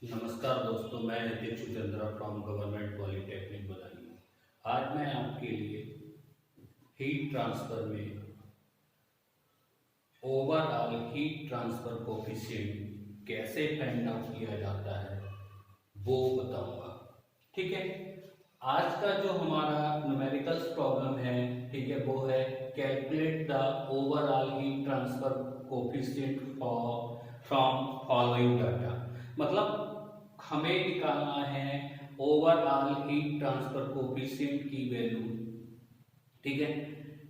नमस्कार दोस्तों, मैं Nitin Chuchandra from government polytechnic Badaun. आज मैं आपके लिए हीट ट्रांसफर में ओवरऑल हीट ट्रांसफर कोफिशिएंट कैसे फाइंड आउट किया जाता है वो बताऊंगा। ठीक है, आज का जो हमारा न्यूमेरिकल्स प्रॉब्लम है, ठीक है, वो है calculate the overall heat transfer coefficient from following data. मतलब हमें निकालना है ओवरऑल हीट ट्रांसफर कोफिशिएंट की वैल्यू, ठीक है,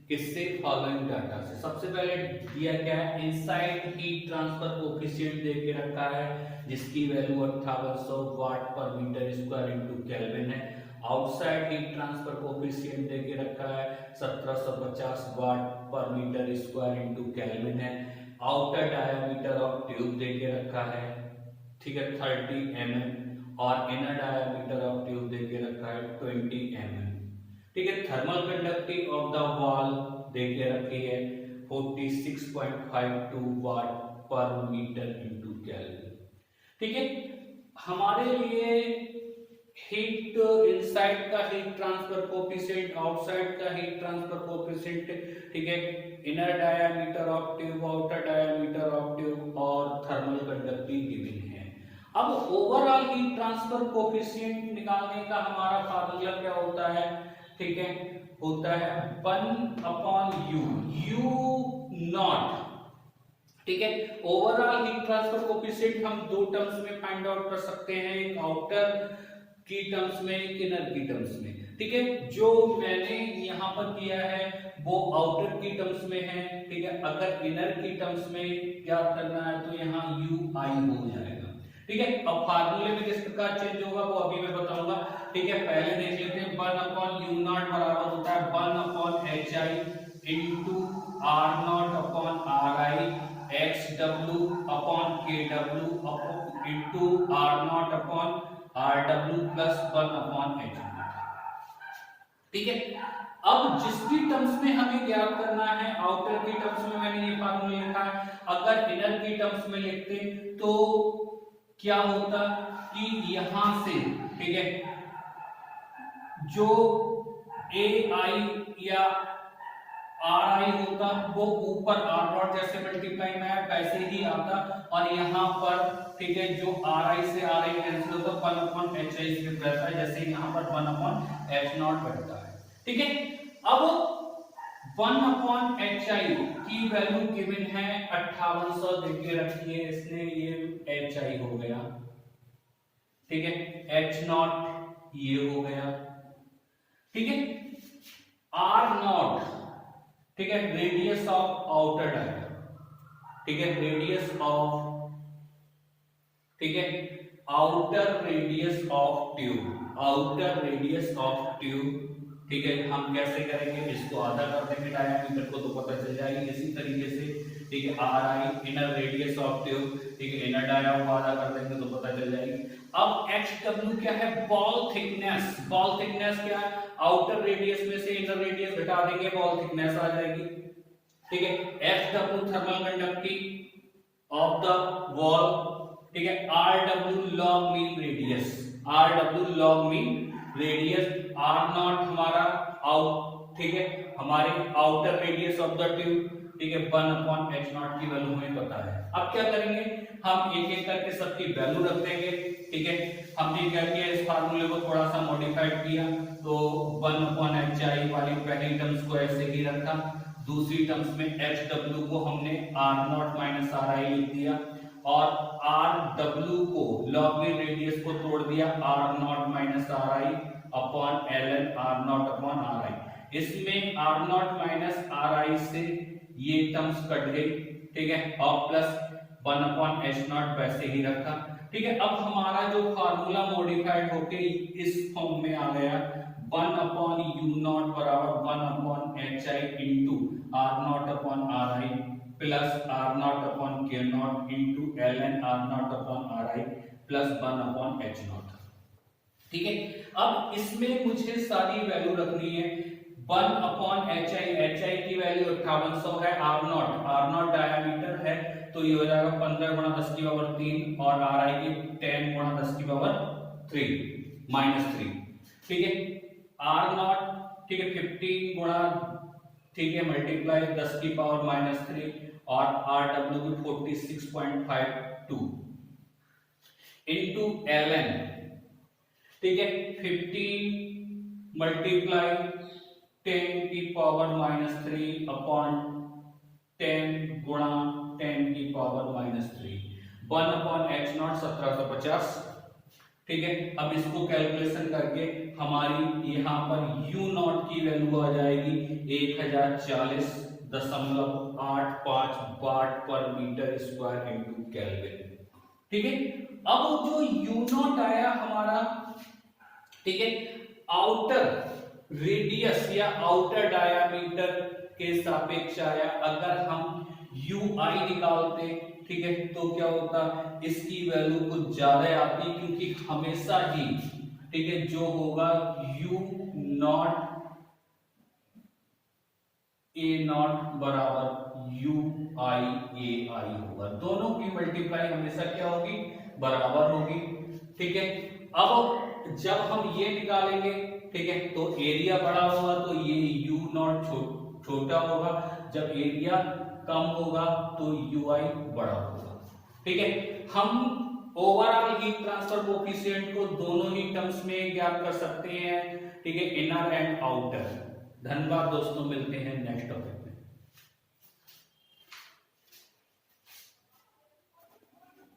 किससे? फॉलोइंग डाटा से। सबसे पहले दिया क्या है, इनसाइड हीट ट्रांसफर कोफिशिएंट दे के रखा है जिसकी value 5800 watt per metre square into kelvin है। आउटसाइड हीट ट्रांसफर कोफिशिएंट दे के रखा है 1750 watt per metre square into kelvin है। आउटर डायामीटर ऑफ ट्यूब दे के रखा है, ठीक है, 30 mm और इनर डायामीटर ऑफ ट्यूब दे के रखा है 20 mm। ठीक है, thermal conductivity of the wall दे के रखी है 46.52 वाट पर मीटर इनटू केल्विन। ठीक है, हमारे लिए हीट इनसाइड का हीट ट्रांसफर कोफिशिएंट, आउटसाइड का हीट ट्रांसफर कोफिशिएंट, ठीक है, inner diameter of tube, outer diameter of tube और थर्मल कंडक्टिविटी गिवन है। अब ओवरऑल हीट ट्रांसफर कोफिशिएंट निकालने का हमारा फार्मूला क्या होता है? ठीक है, होता है 1/u, u नॉट। ठीक है, ओवरऑल हीट ट्रांसफर कोफिशिएंट हम दो टर्म्स में फाइंड आउट कर सकते हैं, एक आउटर की टर्म्स में, एक इनर की टर्म्स में। ठीक है, जो मैंने यहाँ पर किया है वो आउटर की टर्म्स में है। ठीक है, अगर इनर की टर्म्स में याद करना है तो यहाँ u i हो जाएगा। ठीक है, अब फार्मूले में किस प्रकार चेंज होगा वो अभी मैं बताऊंगा। ठीक है, पहले देख लेते हैं 1/u0 बराबर होता है 1/hi into r0/ri xw/kw into r0/rw plus 1/h। ठीक है, अब जिसकी टर्म्स में हमें ज्ञात करना है, आउटर की टर्म्स में मैंने ये फार्मूला लिखा है, अगर इनर की टर्म्स में लिखते तो क्या होता कि यहां से, ठीक है, जो ए आई या आर आई होता वो ऊपर आर डॉट जैसे मल्टीप्लाई में है वैसे ही आता, और यहाँ पर, ठीक है, जो आर आई से आर आई कैंसिल होता 1/h स्क्रिप्ट रहता है, जैसे यहाँ पर 1/h0 बैठता है। ठीक है, अब 1/hi की वैल्यू गिवन है 5800 देके रखी है इसने, ये hi हो गया। ठीक है, h0 ये हो गया। ठीक है, r0, ठीक है, रेडियस ऑफ आउटर डाया, ठीक है, रेडियस ऑफ, ठीक है, outer radius of tube, outer radius of tube. ठीक है, हम कैसे करेंगे, इसको आधा कर देंगे डायमीटर को तो पता चल जाएगी इसी तरीके से। ठीक है, are I inner radius of tube, ठीक है, इनर डाया को आधा कर देंगे तो पता चल जाएगी। अब एच डब्ल्यू क्या है? Ball thickness. बॉल थिकनेस क्या है? आउटर रेडियस में से इनर रेडियस घटा देंगे, बॉल थिकनेस आ जाएगी। ठीक है, F W thermal conductivity of the wall, ठीक है, R W log mean radius, R W log mean radius, R naught हमारा आउट, ठीक है, हमारे outer radius of the tube, ठीक है, 1/h0 की वैल्यू हमें पता है। अब क्या करेंगे, हम एक एक करके सबकी वैल्यू रख देंगे। ठीक है, हमने क्या किया, इस फार्मूले को थोड़ा सा मॉडिफाइड किया, तो 1/hi वाली पहली टर्म्स को ऐसे ही रखा, दूसरी टर्म्स में hw को हमने r0 - ri लिख दिया, और rw को लॉग में रेडियस को तोड़ दिया r0 - ri upon ln r0/ri। इसमें r0 - ri से ये टर्म्स कट गई, ठीक है, और प्लस 1/h0 वैसे ही रखा। ठीक है, अब हमारा जो फार्मूला मॉडिफाइड होके इस फॉर्म में आ गया, 1/u0 बराबर 1/hi into r0/ri plus r0/k0 into ln r0/ri plus 1/h0। ठीक है, अब इसमें मुझे सारी वैल्यू रखनी है। 1/hi, hi की वैल्यू 5800 है, r0 डायमीटर है, तो ये हो जाएगा 15 गुणा 10 की पावर 3 और आर आएगी 10 गुणा 10 की पावर 3 -3। ठीक है, आर नॉट, ठीक है, 15 गुणा, ठीक है, मल्टीप्लाई 10 की पावर -3 और आर डब्ल्यू की 46.52 इंटू ln, ठीक है, 15 मल्टीप्लाई 10 की पावर -3 अपॉन 10 गुणा 10 की पावर -3 1 अपॉन h नॉट 1750। ठीक है, अब इसको कैलकुलेशन करके हमारी यहाँ पर u नॉट की वैल्यू आ जाएगी 1040.85 वाट per metre square into kelvin. ठीक है, अब जो u नॉट आया हमारा, ठीक है, आउटर रेडियस या आउटर डायामीटर के सापेक्ष आया। अगर हम ui निकालते, ठीक है, तो क्या होता, इसकी वैल्यू कुछ ज्यादा आती, क्योंकि हमेशा ही, ठीक है, जो होगा u नॉट a नॉट बराबर u i a i होगा, दोनों की मल्टीप्लाई हमेशा क्या होगी, बराबर होगी। ठीक है, अब जब हम ये निकालेंगे, ठीक है, तो एरिया बड़ा होगा तो ये u नॉट छोटा होगा, जब एरिया कम होगा तो ui बड़ा होगा। ठीक है, हम ओवरऑल हीट ट्रांसफर कोएफिशिएंट को दोनों ही टर्म्स में ज्ञात कर सकते हैं। ठीक है, इनर एंड आउटर। धन्यवाद दोस्तों, मिलते हैं नेक्स्ट टॉपिक।